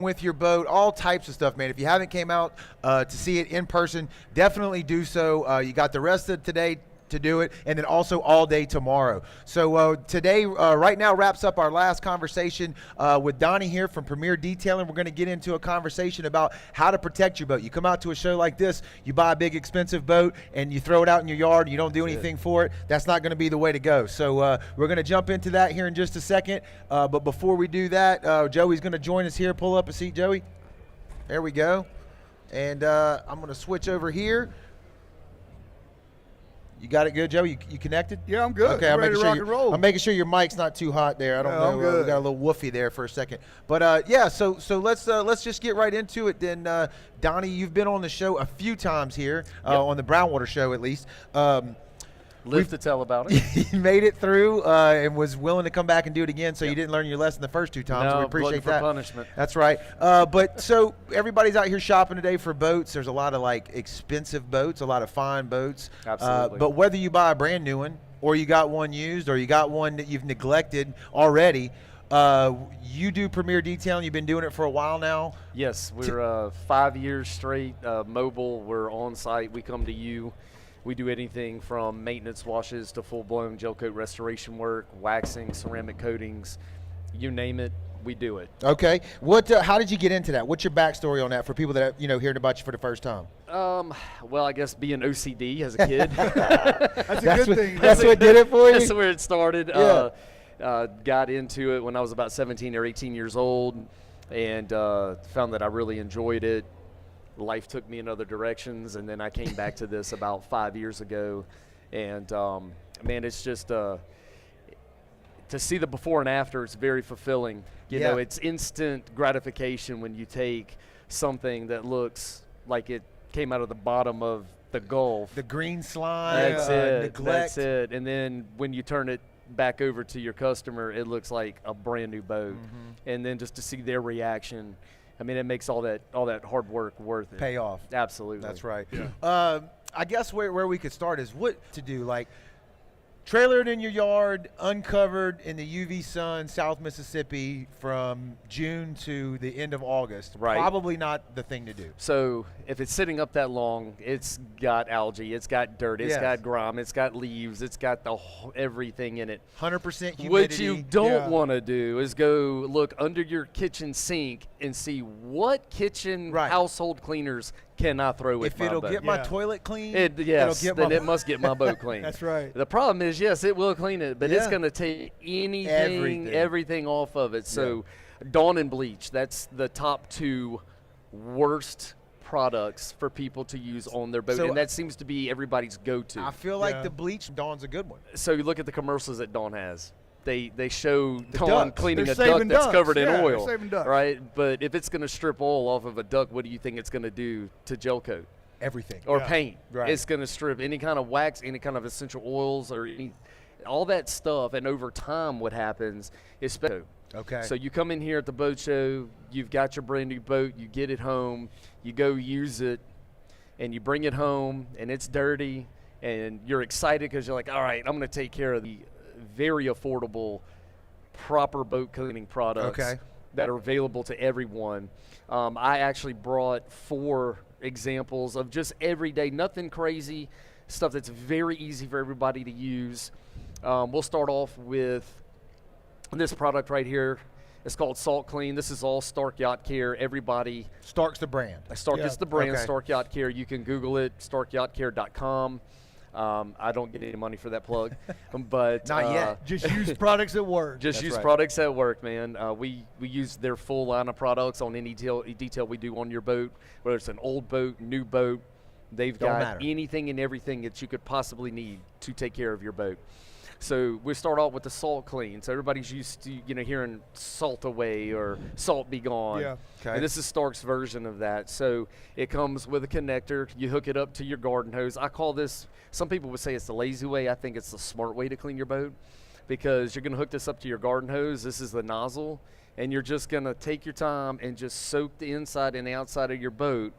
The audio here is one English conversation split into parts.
with your boat, all types of stuff, man. If you haven't came out to see it in person, definitely do so. You got the rest of today to do it, and then also all day tomorrow. So today, right now, wraps up our last conversation with Donnie here from Premier Detailing. We're going to get into a conversation about how to protect your boat. You come out to a show like this, you buy a big expensive boat, and you throw it out in your yard, and you don't do anything for it. That's not going to be the way to go. So we're going to jump into that here in just a second. But before we do that, Joey's going to join us here. Pull up a seat, Joey. There we go. And I'm going to switch over here. You got it good, Joe? You connected? Yeah, I'm good. Okay, I'm ready to rock and roll. I'm making sure your mic's not too hot there. I don't know. We got a little woofy there for a second. But yeah, so let's just get right into it then. Donnie, you've been on the show a few times here, on the Brownwater show at least. Live to tell about it. You made it through and was willing to come back and do it again, so you didn't learn your lesson the first two times. No, so we appreciate that. punishment. That's right. But so everybody's out here shopping today for boats. There's a lot of like expensive boats, a lot of fine boats. Absolutely. But whether you buy a brand new one or you got one used or you got one that you've neglected already, you do Premier Detailing. You've been doing it for a while now. Yes, we're 5 years straight mobile. We're on site. We come to you. We do anything from maintenance washes to full-blown gel coat restoration work, waxing, ceramic coatings, you name it, we do it. Okay. What? How did you get into that? What's your backstory on that for people that hearing about you for the first time? Well, I guess being OCD as a kid. That's a good thing. That's what did it for you? That's where it started. Yeah. Got into it when I was about 17 or 18 years old and found that I really enjoyed it. Life took me in other directions, and then I came back to this about 5 years ago, and man, it's just to see the before and after. It's very fulfilling. You know, it's instant gratification when you take something that looks like it came out of the bottom of the Gulf. The green slime. That's it. Neglect. That's it. And then when you turn it back over to your customer, it looks like a brand new boat. Mm-hmm. And then just to see their reaction. I mean, it makes all that hard work worth it. Pay off. Absolutely. That's right. Yeah. I guess where we could start is what to do. Like, trailer it in your yard, uncovered in the UV sun, South Mississippi, from June to the end of August. Right. Probably not the thing to do. So if it's sitting up that long, it's got algae, it's got dirt, it's got grime, it's got leaves, it's got everything in it. 100% humidity. What you don't want to do is go look under your kitchen sink and see what kitchen household cleaners can I throw with my boat. If it'll get my toilet clean, it must get my boat clean. That's right. The problem is, yes, it will clean it, but it's going to take everything off of it. So Dawn and bleach, that's the top two worst products for people to use on their boat, and that seems to be everybody's go-to. I feel like the bleach Dawn's a good one. So you look at the commercials that Dawn has. They show Dawn cleaning They're a duck that's ducks. covered in oil, they're saving ducks. right? But if it's going to strip oil off of a duck, what do you think it's going to do to gel coat? Everything. Or paint. Right. It's going to strip any kind of wax, any kind of essential oils, or all that stuff. And over time, what happens is Okay. So you come in here at the boat show, you've got your brand new boat, you get it home, you go use it, and you bring it home, and it's dirty, and you're excited because you're like, all right, I'm going to take care of the very affordable, proper boat cleaning products that are available to everyone. I actually brought 4 examples of just everyday, nothing crazy, stuff that's very easy for everybody to use. We'll start off with this product right here. It's called Salt Clean. This is all Stark Yacht Care. Everybody. Stark's the brand. Stark is the brand, Stark Yacht Care. You can Google it, starkyachtcare.com. I don't get any money for that plug, but not yet. Just use products at work. Just use products at work, man. We use their full line of products on any detail we do on your boat, whether it's an old boat, new boat. They've got anything and everything that you could possibly need to take care of your boat. So we start off with the Salt Clean. So everybody's used to hearing salt away or salt be gone. Yeah. Okay. And this is Stark's version of that. So it comes with a connector. You hook it up to your garden hose. I call this, some people would say it's the lazy way. I think it's the smart way to clean your boat, because you're going to hook this up to your garden hose. This is the nozzle, and you're just going to take your time and just soak the inside and the outside of your boat.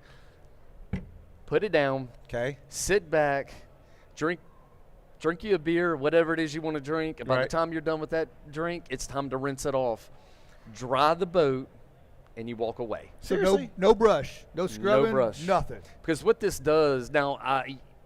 Put it down. Okay. Sit back. Drink you a beer, whatever it is you want to drink. By the time you're done with that drink, it's time to rinse it off. Dry the boat, and you walk away. So Seriously? no brush, no scrubbing, brush. nothing. Because what this does now,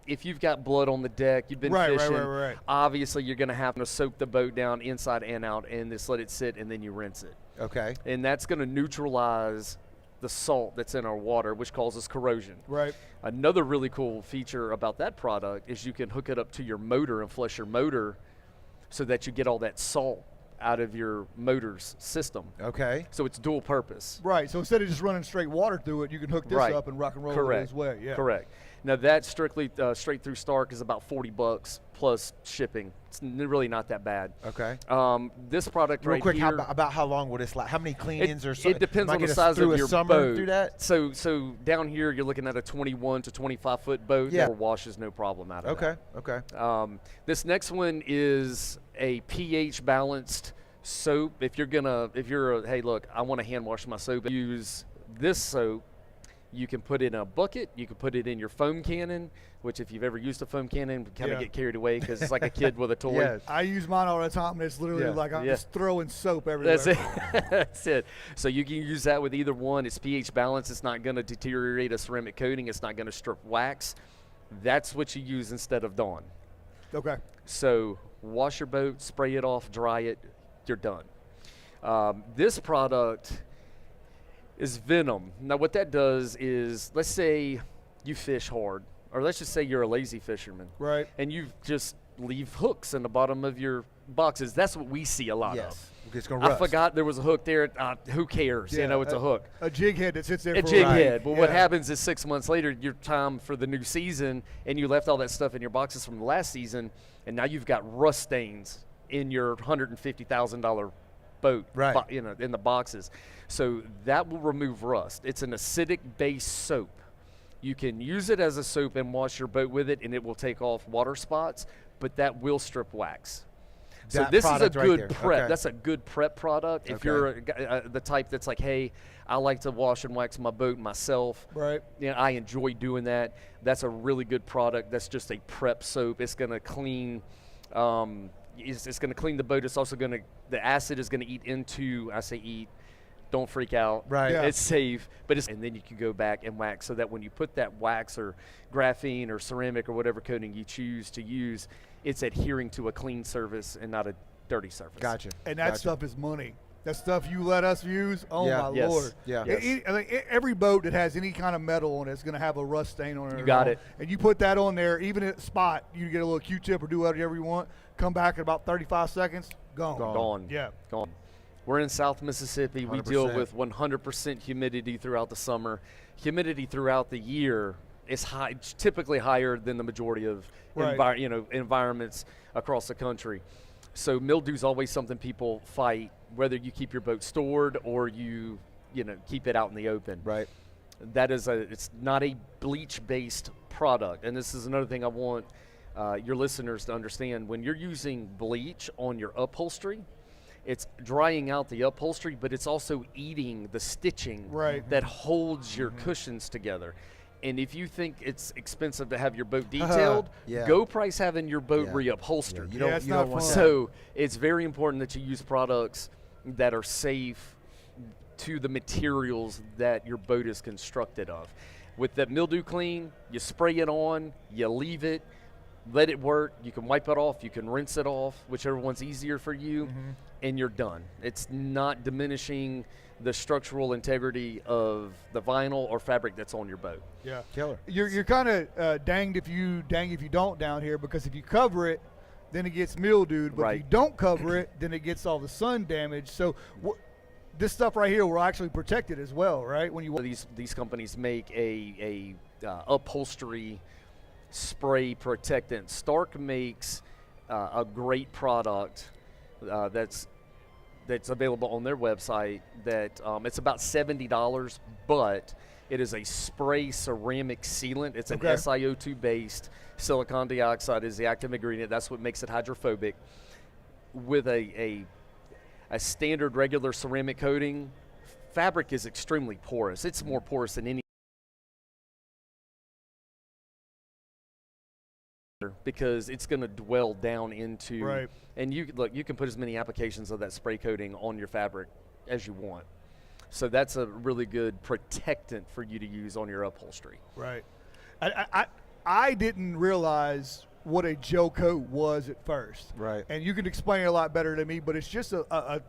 if you've got blood on the deck, you've been fishing, Right. obviously you're going to have to soak the boat down inside and out and just let it sit, and then you rinse it. Okay. And that's going to neutralize the salt that's in our water, which causes corrosion. Right. Another really cool feature about that product is you can hook it up to your motor and flush your motor so that you get all that salt out of your motor's system. Okay. So it's dual purpose. Right. So instead of just running straight water through it, you can hook this Right. up and rock and roll Correct. it as well. Yeah. Correct. Now that strictly straight through Stark is about $40 plus shipping. It's really not that bad. Okay. This product Real right quick, here. about how long would this last? How many clean-ins or so? It depends might on the get us size through of a your summer boat. through that? So down here you're looking at a 21 to 25 foot boat. Yeah. That washes no problem out of Okay. Okay. that. This next one is a pH balanced soap. If you're hey look, I want to hand wash my soap, use this soap. You can put it in a bucket. You can put it in your foam cannon, which if you've ever used a foam cannon, kind of get carried away because it's like a kid with a toy. Yes. I use mine all the time, and it's literally like I'm just throwing soap everywhere. That's it. That's it. So you can use that with either one. It's pH balanced. It's not going to deteriorate a ceramic coating. It's not going to strip wax. That's what you use instead of Dawn. Okay. So wash your boat, spray it off, dry it, you're done. This product is Venom. Now what that does is, let's say you fish hard, or let's just say you're a lazy fisherman. Right. And you just leave hooks in the bottom of your boxes. That's what we see a lot Yes. of. It's gonna rust. I forgot there was a hook there. Who cares? Yeah, you know, it's a hook. A jig head that sits there A for jig a head. Well, what Yeah. happens is 6 months later, your time for the new season, and you left all that stuff in your boxes from the last season, and now you've got rust stains in your $150,000 boat, Right. in the boxes. So that will remove rust. It's an acidic-based soap. You can use it as a soap and wash your boat with it, and it will take off water spots, but that will strip wax. So That this is a product right good there. prep. Okay. That's a good prep product. If Okay. you're the type that's like, hey, I like to wash and wax my boat myself. Right. You know, I enjoy doing that. That's a really good product. That's just a prep soap. It's going to clean. It's going to clean the boat. It's also going to, the acid is going to eat into. I say eat. Don't freak out. Right. Yeah. It's safe, but and then you can go back and wax so that when you put that wax or graphene or ceramic or whatever coating you choose to use, it's adhering to a clean surface and not a dirty surface. Gotcha. And that Gotcha. stuff is money. That stuff you let us use, oh Yeah. my Yes. Lord. Yeah. Yes. I think every boat that has any kind of metal on it is going to have a rust stain on it. You or got all. it. And you put that on there, even at spot, you get a little Q-tip or do whatever you want, come back in about 35 seconds, gone. Gone. Yeah. Gone. We're in South Mississippi. We deal 100%. with 100% humidity throughout the summer. Humidity throughout the year is high, typically higher than the majority of Right. environments across the country. So mildew is always something people fight, whether you keep your boat stored or you keep it out in the open. Right. That is it's not a bleach-based product, and this is another thing I want your listeners to understand. When you're using bleach on your upholstery, it's drying out the upholstery, but it's also eating the stitching Right. that holds your cushions together. And if you think it's expensive to have your boat detailed, Yeah. go price having your boat Yeah. reupholstered. You Yeah, don't, it's you not don't want fun. that. So it's very important that you use products that are safe to the materials that your boat is constructed of. With that mildew clean, you spray it on, you leave it, let it work. You can wipe it off, you can rinse it off, whichever one's easier for you, and you're done. It's not diminishing the structural integrity of the vinyl or fabric that's on your boat. Yeah. Killer. You're kind of danged if you don't down here, because if you cover it, then it gets mildewed. But Right. if you don't cover it, then it gets all the sun damage. So this stuff right here will actually protect it as well, right? When you These companies make a upholstery spray protectant. Stark makes a great product that's available on their website. That it's about $70, but it is a spray ceramic sealant. It's an Okay. SiO2 based. Silicon dioxide is the active ingredient. That's what makes it hydrophobic. With a standard regular ceramic coating, fabric is extremely porous. It's more porous than any, because it's going to dwell down into. Right. And you can put as many applications of that spray coating on your fabric as you want. So that's a really good protectant for you to use on your upholstery. Right. I didn't realize what a gel coat was at first. Right. And you can explain it a lot better than me, but it's just a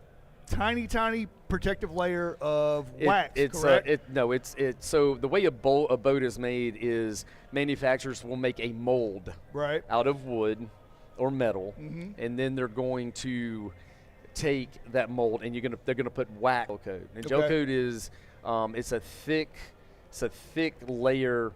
tiny protective layer of wax, correct? So the way a boat is made is manufacturers will make a mold Right. out of wood or metal, and then they're going to take that mold and they're gonna put wax gel coat. And gel coat is it's a thick layer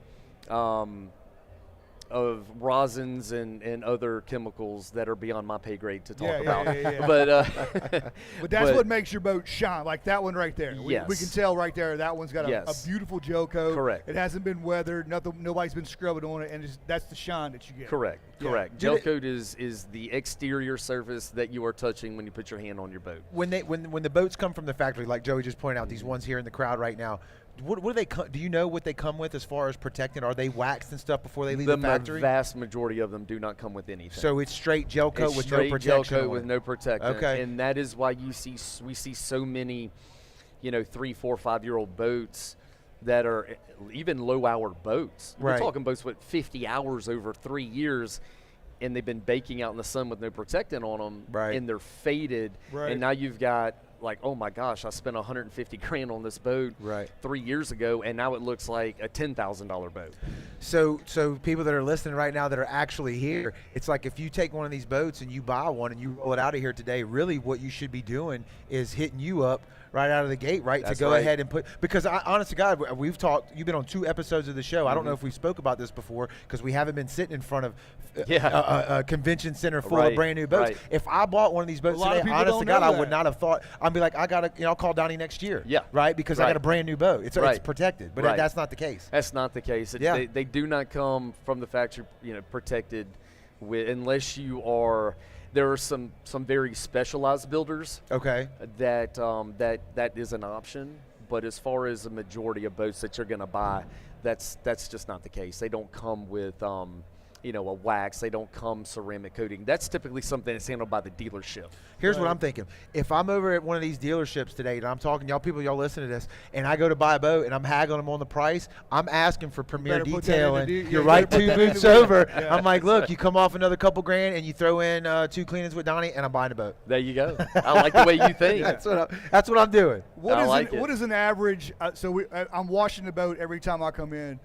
of rosins and other chemicals that are beyond my pay grade to talk about. Yeah. But that's what makes your boat shine, like that one right there. We Yes. can tell right there that one's got a beautiful gel coat. Correct. It hasn't been weathered. Nobody's been scrubbing on it, and that's the shine that you get. Correct. Yeah. Gel coat is the exterior surface that you are touching when you put your hand on your boat. When the boats come from the factory, like Joey just pointed out, these ones here in the crowd right now, what do they do you know what they come with as far as protecting? Are they waxed and stuff before they leave the factory? The vast majority of them do not come with anything. So it's straight gel coat with no straight protection. gel coat on with it. no protectant. Okay. And that is why we see so many, 3, 4, 5-year-old boats that are even low-hour boats. We're Right. talking boats with 50 hours over 3 years, and they've been baking out in the sun with no protectant on them, Right. and they're faded. Right. And now you've got like, oh my gosh, I spent $150,000 on this boat Right. 3 years ago, and now it looks like a $10,000 boat. So people that are listening right now that are actually here, it's like if you take one of these boats and you buy one and you roll it out of here today, really what you should be doing is hitting you up right out of the gate, right? That's to go right. ahead and put, because honest to God, we've talked, you've been on 2 episodes of the show. I don't know if we spoke about this before because we haven't been sitting in front of a convention center full of brand new boats. Right. If I bought one of these boats A lot of today, people honest don't to God, know I would that. not have thought, I'd be like, I'll call Donnie next year. Yeah. Right? Because I Right. got a brand new boat. It's Right. protected, but Right. that's not the case. That's not the case. Yeah. They do not come from the factory, protected unless you are. There are some very specialized builders Okay. that is an option. But as far as the majority of boats that you're going to buy, that's just not the case. They don't come with a wax. They don't come ceramic coating. That's typically something that's handled by the dealership. Here's what I'm thinking. If I'm over at one of these dealerships today and I'm talking, y'all listen to this, and I go to buy a boat and I'm haggling them on the price, I'm asking for premier better put that in detail. the And deal. you're Yeah, right you better 2 put that in boots the deal. over. Yeah. I'm like, look, you come off another couple grand and you throw in 2 cleanings with Donnie, and I'm buying a boat. There you go. I like the way you think. That's what I'm doing. What is an average? I'm washing the boat every time I come in.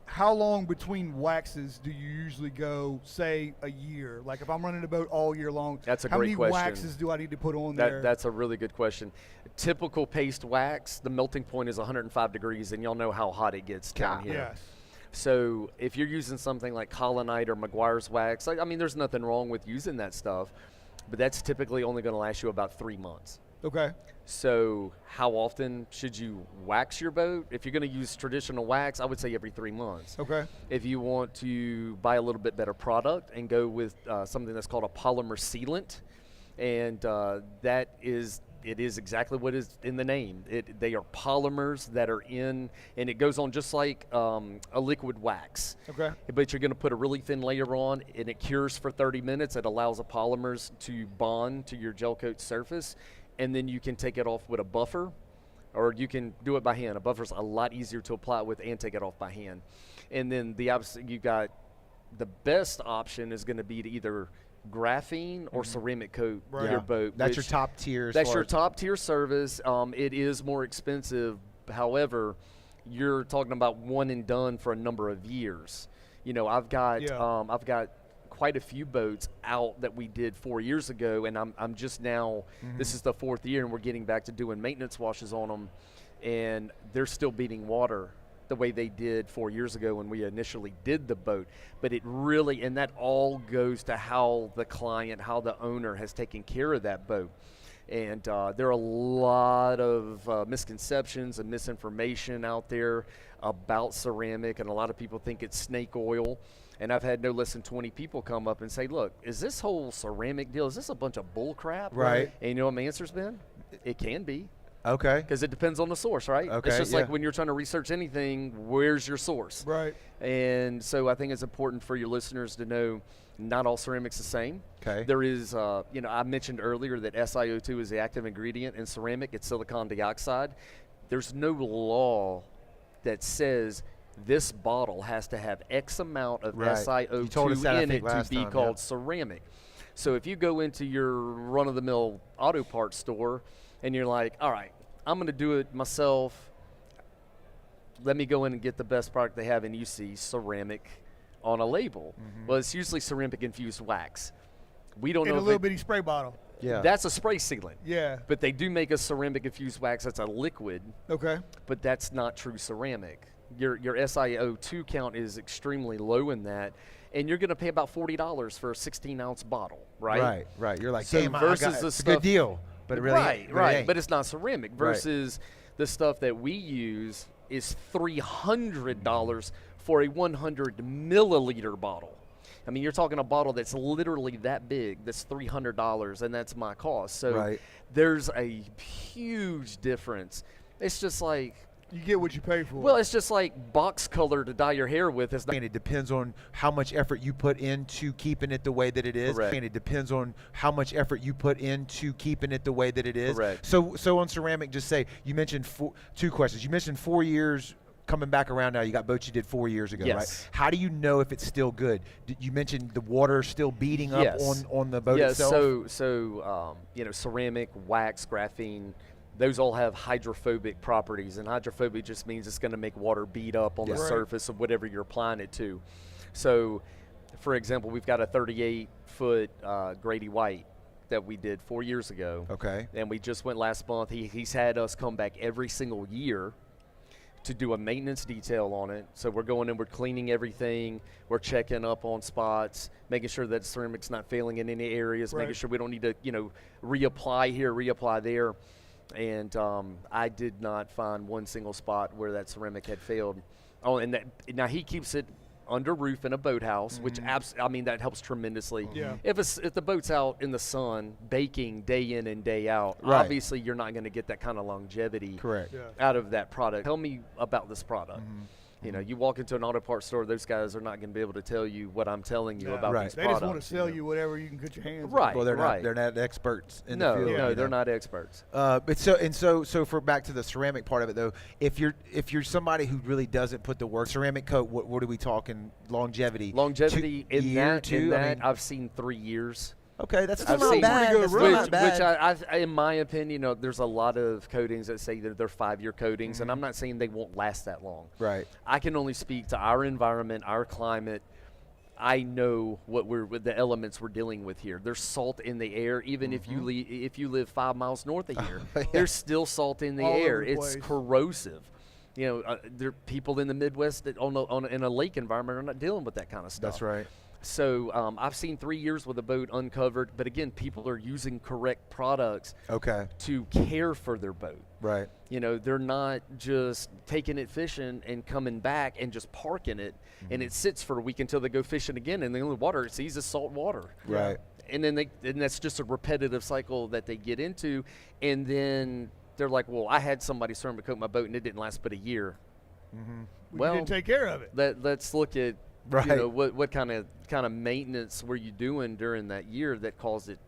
How long between waxes do you usually go? Say a year. Like if I'm running the boat all year long, That's a how great many question. waxes do I need to put on there? That's a really good question. Typical paste wax, the melting point is 105 degrees, and y'all know how hot it gets down here. Yes. So if you're using something like Colonite or McGuire's wax, there's nothing wrong with using that stuff, but that's typically only going to last you about 3 months. Okay. So how often should you wax your boat? If you're going to use traditional wax, I would say every 3 months. Okay. If you want to buy a little bit better product and go with something that's called a polymer sealant, and it is exactly what is in the name. They are polymers that are in, and it goes on just like a liquid wax. Okay. But you're going to put a really thin layer on, and it cures for 30 minutes. It allows the polymers to bond to your gel coat surface, and then you can take it off with a buffer, or you can do it by hand. A buffer's a lot easier to apply with and take it off by hand. And then you got the best option is going to be to either graphene or ceramic coat your boat. That's your top tier. That's your top tier service. It is more expensive. However, you're talking about one and done for a number of years. I've got quite a few boats out that we did 4 years ago, and I'm just now, this is the 4th year, and we're getting back to doing maintenance washes on them, and they're still beating water the way they did 4 years ago when we initially did the boat. But it really, and that all goes to how the owner has taken care of that boat. And there are a lot of misconceptions and misinformation out there about ceramic, and a lot of people think it's snake oil. And I've had no less than 20 people come up and say, look, is this whole ceramic deal, is this a bunch of bull crap? Right. And you know what my answer's been? It can be. Okay. Because it depends on the source, right? Okay, It's just yeah. like when you're trying to research anything, where's your source? Right. And so I think it's important for your listeners to know not all ceramic's the same. Okay. There is, I mentioned earlier that SiO2 is the active ingredient in ceramic. It's silicon dioxide. There's no law that says this bottle has to have X amount of Right. You told us that, I SiO2 in think, it to last be time, called yeah. ceramic. So if you go into your run-of-the-mill auto parts store and you're like, all right, I'm going to do it myself. Let me go in and get the best product they have, and you see ceramic on a label. Well, it's usually ceramic infused wax. We don't In know a if little it- bitty spray bottle. Yeah. that's a spray sealant. Yeah. But they do make a ceramic infused wax that's a liquid, Okay. but that's not true ceramic. Your SiO2 count is extremely low in that, and you're going to pay about $40 for a 16-ounce bottle, right? Right. You're like, So damn, versus the it's a good stuff- deal, but it really right, ain't. right. ain't. But it's not ceramic. Versus the stuff that we use is $300 for a 100 milliliter bottle. I mean, you're talking a bottle that's literally that big. That's $300, and that's my cost. So Right. there's a huge difference. It's just like, You get what you pay for. well, it's just like box color to dye your hair with. It's not. And it depends on how much effort you put into keeping it the way that it is. Correct. And it depends on how much effort you put into keeping it the way that it is. Correct. So on ceramic, just say, you mentioned two questions. You mentioned 4 years coming back around now. You got boats you did 4 years ago, Yes. right? How do you know if it's still good? You mentioned the water still beating up Yes. on the boat Yeah, itself? so ceramic, wax, graphene, those all have hydrophobic properties, and hydrophobic just means it's going to make water beat up on the Right. surface of whatever you're applying it to. So, for example, we've got a 38-foot Grady White that we did 4 years ago. Okay. And we just went last month. He's had us come back every single year to do a maintenance detail on it. So we're going in, we're cleaning everything, we're checking up on spots, making sure that ceramic's not failing in any areas, making Right. sure we don't need to, reapply here, reapply there. And I did not find one single spot where that ceramic had failed. Oh, and now he keeps it under roof in a boathouse, which that helps tremendously. Yeah. If the boat's out in the sun baking day in and day out, Right. obviously you're not going to get that kind of longevity Correct. Yeah. out of that product. Tell me about this product. Mm-hmm. You walk into an auto parts store, those guys are not going to be able to tell you what I'm telling you Yeah. about Right. these They products. just want to sell you whatever you can put your hands on. Right. Well, they're right. not experts in No, the field. no, you they're know. not experts. But so for back to the ceramic part of it though, if you're somebody who really doesn't put the work, ceramic coat, what are we talking longevity? Longevity in year, that, two? I mean, I've seen 3 years. okay, that's I've still not seen bad. pretty good That's still run. not bad. Which in my opinion, there's a lot of coatings that say that they're 5-year coatings, and I'm not saying they won't last that long. Right. I can only speak to our environment, our climate. I know with the elements we're dealing with here. There's salt in the air, even if you live 5 miles north of here. Yeah. There's still salt in the All air. over the It's place. corrosive. There are people in the Midwest that in a lake environment are not dealing with that kind of stuff. That's right. So I've seen 3 years with a boat uncovered, but again, people are using correct products Okay. to care for their boat. Right. They're not just taking it fishing and coming back and just parking it, and it sits for a week until they go fishing again, and the only water it sees is salt water. Right. And then that's just a repetitive cycle that they get into, and then they're like, well, I had somebody ceramic coat my boat, and it didn't last but a year. Well, you didn't take care of it. Let's look at Right. what kind of maintenance were you doing during that year that caused it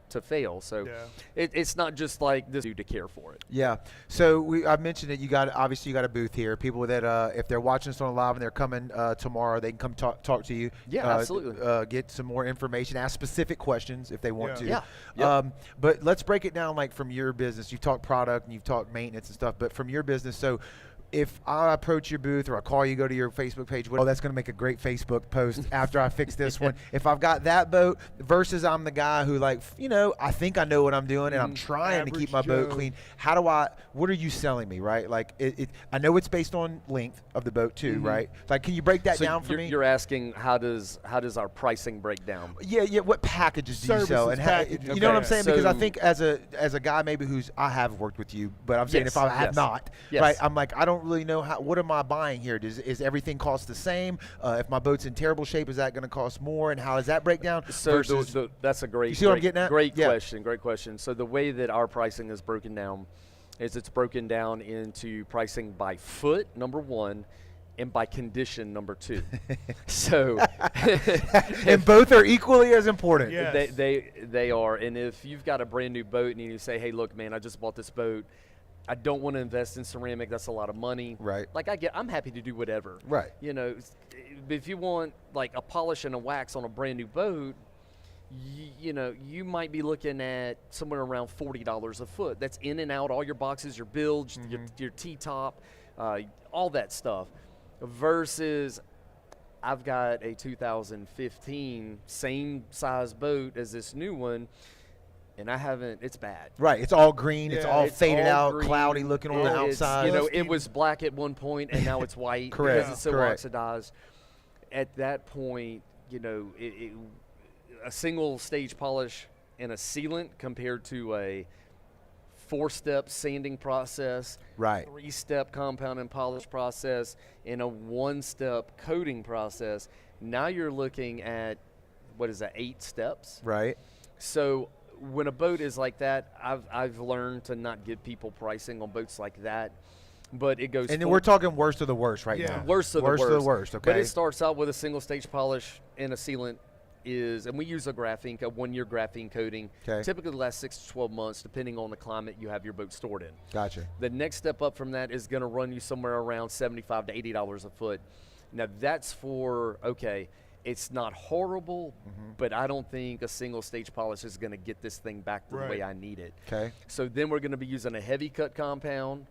to fail. So Yeah. it's not just like this to care for it. Yeah. So I mentioned that you got a booth here. People that if they're watching us on live and they're coming tomorrow, they can come talk to you. Yeah, absolutely. Get some more information. Ask specific questions if they want to. Yeah. Yep. But let's break it down like from your business. You've talked product and you've talked maintenance and stuff, but from your business. So if I approach your booth or I call you, go to your Facebook page, that's going to make a great Facebook post after I fix this one. If I've got that boat versus I'm the guy who I think I know what I'm doing and I'm trying to keep my Average boat Joe. clean. What are you selling me, right? Like I know it's based on length of the boat too, right? Like, can you break that So down for you're, me? you're asking how does our pricing break down? Yeah. What packages do you sell? Services And how, packages. you know what I'm Okay, saying? Because I so- think as a guy maybe I have worked with you, but I'm saying Yes, if I have yes. not, Yes. right? I'm like, I don't really know what am I buying here? Is everything cost the same? If my boat's in terrible shape, is that going to cost more? And how does that break down? So versus, that's a great. You see what I'm great- getting at? Great Yeah. question. Great question. So the way that our pricing is broken down is it's broken down into pricing by foot, number one, and by condition, number two. So, and both are equally as important. Yeah. Yes. they are. And if you've got a brand new boat and you say, hey, look, man, I just bought this boat. I don't want to invest in ceramic. That's a lot of money. Right. Like I'm happy to do whatever. Right. You know, if you want like a polish and a wax on a brand new boat, you know, you might be looking at somewhere around $40 a foot. That's in and out, all your boxes, your bilge, your T-top, all that stuff. Versus I've got a 2015 same size boat as this new one, and I haven't, it's bad. Right. It's all green. It's Yeah. all It's faded all out, green. cloudy looking on the It's, outside. you know, it was black at one point, and now it's white Correct. because it's so Correct. oxidized. At that point, you know, a single stage polish and a sealant compared to a 4-step sanding process, Right. 3-step compound and polish process, and a 1-step coating process. Now you're looking at, what is that, 8 steps? Right. So when a boat is like that, I've learned to not give people pricing on boats like that. But it goes. And then we're talking worst of the worst right Yeah. now. Worst of the worst. Worst of the worst, okay. But it starts out with a single stage polish and a sealant and we use a 1-year graphene coating. Okay. Typically lasts 6 to 12 months, depending on the climate you have your boat stored in. Gotcha. The next step up from that is going to run you somewhere around $75 to $80 a foot. Now that's for, okay, it's not horrible, but I don't think a single stage polish is going to get this thing back to the way I need it. Okay. So then we're going to be using a heavy cut compound,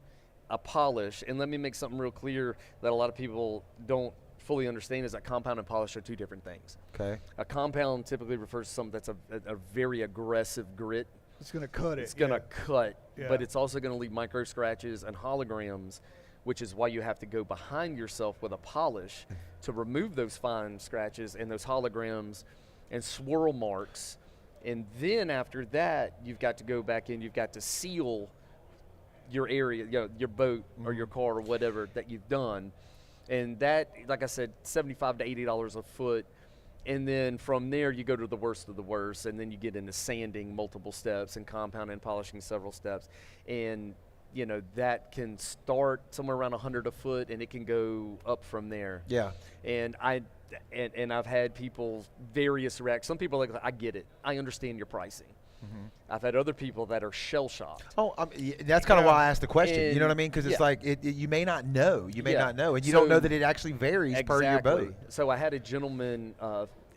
a polish, and let me make something real clear that a lot of people don't fully understand is that compound and polish are 2 different things. Okay. A compound typically refers to something that's a very aggressive grit. It's going to cut it. It's going to cut, Yeah. but it's also going to leave micro scratches and holograms, which is why you have to go behind yourself with a polish to remove those fine scratches and those holograms and swirl marks. And then after that, you've got to go back in, you've got to seal your area, you know, your boat or your car or whatever that you've done. And that, like I said, $75 to $80 a foot. And then from there, you go to the worst of the worst, and then you get into sanding multiple steps and compound and polishing several steps. And, you know, that can start somewhere around 100 a foot, and it can go up from there. Yeah. And I've had people, various reactions. Some people are like, I get it. I understand your pricing. I've had other people that are shell-shocked. Oh, that's kind of why I asked the question. And you know what I mean? Because it's yeah. like you may not know. You may Yeah. not know, and you So- don't know that it actually varies per your Exactly. boat. So I had a gentleman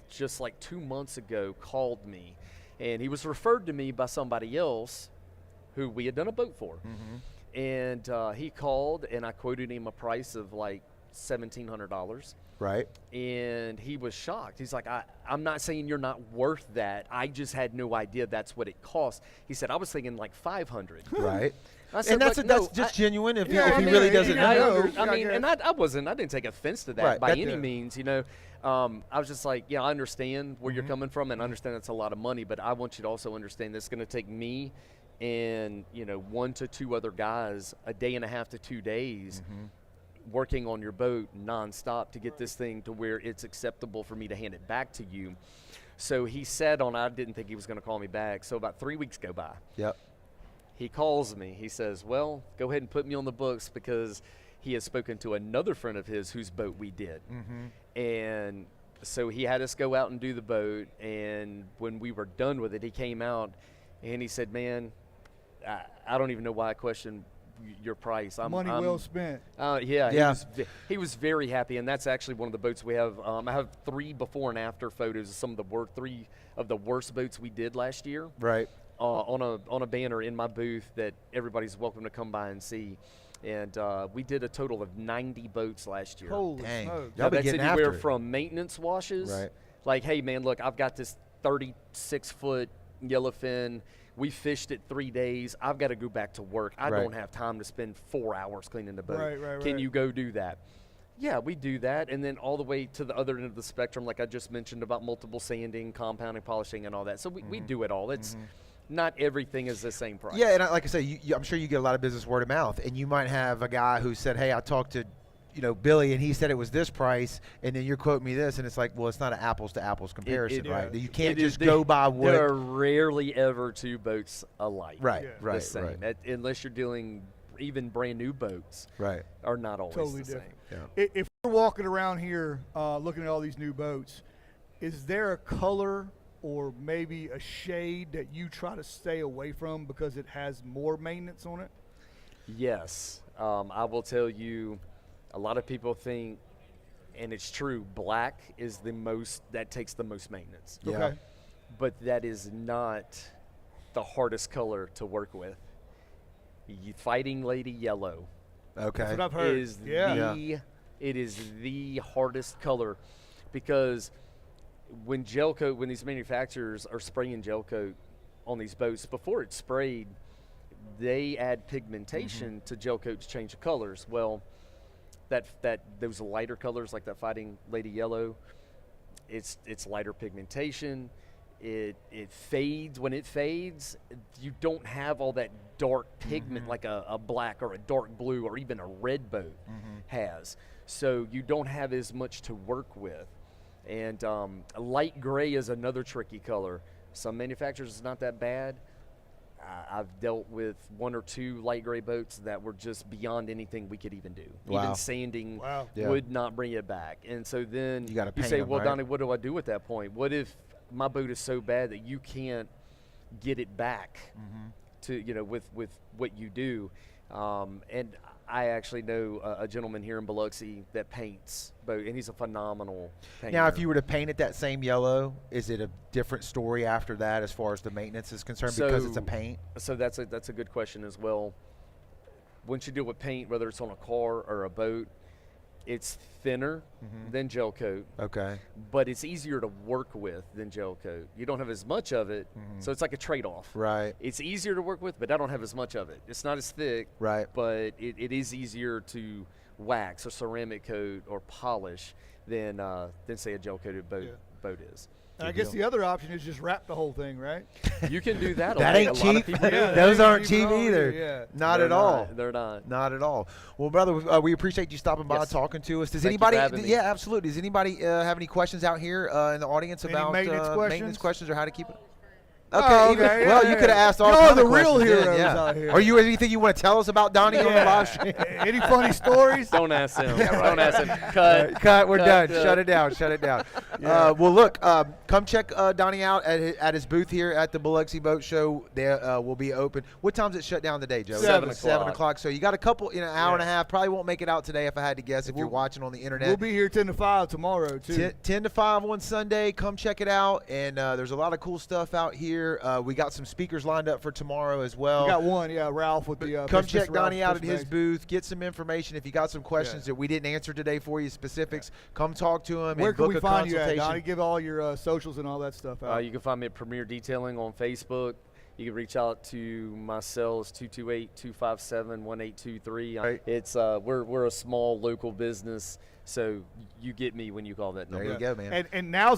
just like 2 months ago called me, and he was referred to me by somebody else who we had done a boat for. And he called, and I quoted him a price of like $1,700. Right. And he was shocked. He's like, I'm not saying you're not worth that. I just had no idea that's what it cost. He said, I was thinking like 500. Right. I said, And that's "Look, that's no, just I- genuine if, Yeah, if I he mean, really you doesn't know, know. I I mean, guess. and I didn't take offense to that Right, by that- any yeah. means, you know. I was just like, yeah, I understand where you're coming from, and I understand that's a lot of money, but I want you to also understand this is going to take me and, you know, 1 to 2 other guys a day and a half to 2 days working on your boat nonstop to get this thing to where it's acceptable for me to hand it back to you. So he said I didn't think he was going to call me back. So about 3 weeks go by. Yep. He calls me. He says, well, go ahead and put me on the books because he has spoken to another friend of his whose boat we did. And so he had us go out and do the boat. And when we were done with it, he came out and he said, man, I don't even know why I questioned your price. Money well spent. Yeah. He was very happy, and that's actually one of the boats we have. I have 3 before and after photos of some of the 3 of the worst boats we did last year. Right. On a banner in my booth that everybody's welcome to come by and see. And we did a total of 90 boats last year. Holy Dang. smokes. Y'all be That's getting anywhere after it. from maintenance washes. Right. Like, hey, man, look, I've got this 36-foot yellowfin. We fished it 3 days. I've got to go back to work. I Right. don't have time to spend 4 hours cleaning the boat. Right. Can you go do that? Yeah, we do that. And then all the way to the other end of the spectrum, like I just mentioned about multiple sanding, compounding, polishing, and all that. So we do it all. It's not everything is the same price. Yeah, and like I say, I'm sure you get a lot of business word of mouth, and you might have a guy who said, "Hey, I talked to Billy, and he said it was this price, and then you're quoting me this, and it's like, well, it's not an apples to apples comparison, right? You can't just go by what. There are rarely ever two boats alike. Right, Yeah. right, The same. right. Unless you're dealing even brand new boats. Right. Are not always Totally the different. same. Yeah. If we're walking around here looking at all these new boats, is there a color or maybe a shade that you try to stay away from because it has more maintenance on it? Yes. I will tell you, a lot of people think, and it's true, black is that takes the most maintenance. Yeah. Okay. But that is not the hardest color to work with. Fighting Lady Yellow Okay. That's what I've heard. is Yeah. it is the hardest color, because when these manufacturers are spraying gel coat on these boats, before it's sprayed, they add pigmentation to gel coat to change the colors. Well, those lighter colors like that Fighting Lady Yellow, it's lighter pigmentation. It fades. When it fades, you don't have all that dark pigment like a black or a dark blue or even a red boat has. So you don't have as much to work with. And a light gray is another tricky color. Some manufacturers, it's not that bad. I've dealt with one or two light gray boats that were just beyond anything we could even do. Wow. Even sanding Yeah. would not bring it back. And so then You gotta paint say, them, well, right? Donnie, what do I do at that point? What if my boat is so bad that you can't get it back to, with what you do? And I actually know a gentleman here in Biloxi that paints boat, and he's a phenomenal painter. Now, if you were to paint it that same yellow, is it a different story after that as far as the maintenance is concerned because it's a paint? So that's a good question as well. Once you deal with paint, whether it's on a car or a boat, it's thinner than gel coat, Okay. but it's easier to work with than gel coat. You don't have as much of it, so it's like a trade-off. Right. It's easier to work with, but I don't have as much of it. It's not as thick, Right. but it is easier to wax or ceramic coat or polish than say a gel-coated boat is. And I guess the other option is just wrap the whole thing, right? You can do that. That a ain't lot of cheap. people do that. Those that aren't ain't cheap cheap at all either. either, yeah. Not They're at all. They're not. Not at all. Well, brother, we appreciate you stopping by, Yes. talking to us. Does Thank you for anybody? having me. Yeah, absolutely. Does anybody have any questions out here in the audience Any about maintenance maintenance questions or how to keep it? Oh, even- okay, well, yeah, you could have yeah. asked all Y'all kinds are of the real questions then, heroes yeah. out here. Are you anything you want to tell us about Donnie on the live stream? Any funny stories? Don't ask him. Don't ask him. Cut. Cut. We're done. Cut. Shut it down. Shut it down. Well, look. Come check Donnie out at his booth here at the Biloxi Boat Show. There will be open. What time's it shut down today, Joe? 7 7 o'clock. o'clock. So you got a couple, hour and a half. Probably won't make it out today if I had to guess. If you're watching on the internet. We'll be here 10 to 5 tomorrow, too. 10 to 5 on Sunday. Come check it out. And there's a lot of cool stuff out here. We got some speakers lined up for tomorrow as well. We got one, Ralph with the Come Mr. check Ralph Donnie out at Fish his Mags. booth. Get some information. If you got some questions that we didn't answer today for you, specifics, come talk to him Where and can book we a find you at, consultation. Donnie? Give all your socials and all that stuff out. You can find me at Premier Detailing on Facebook. You can reach out to my cell. It's 228-257-1823. Right. It's we're a small local business, so you get me when you call that number. There you go, man. And now's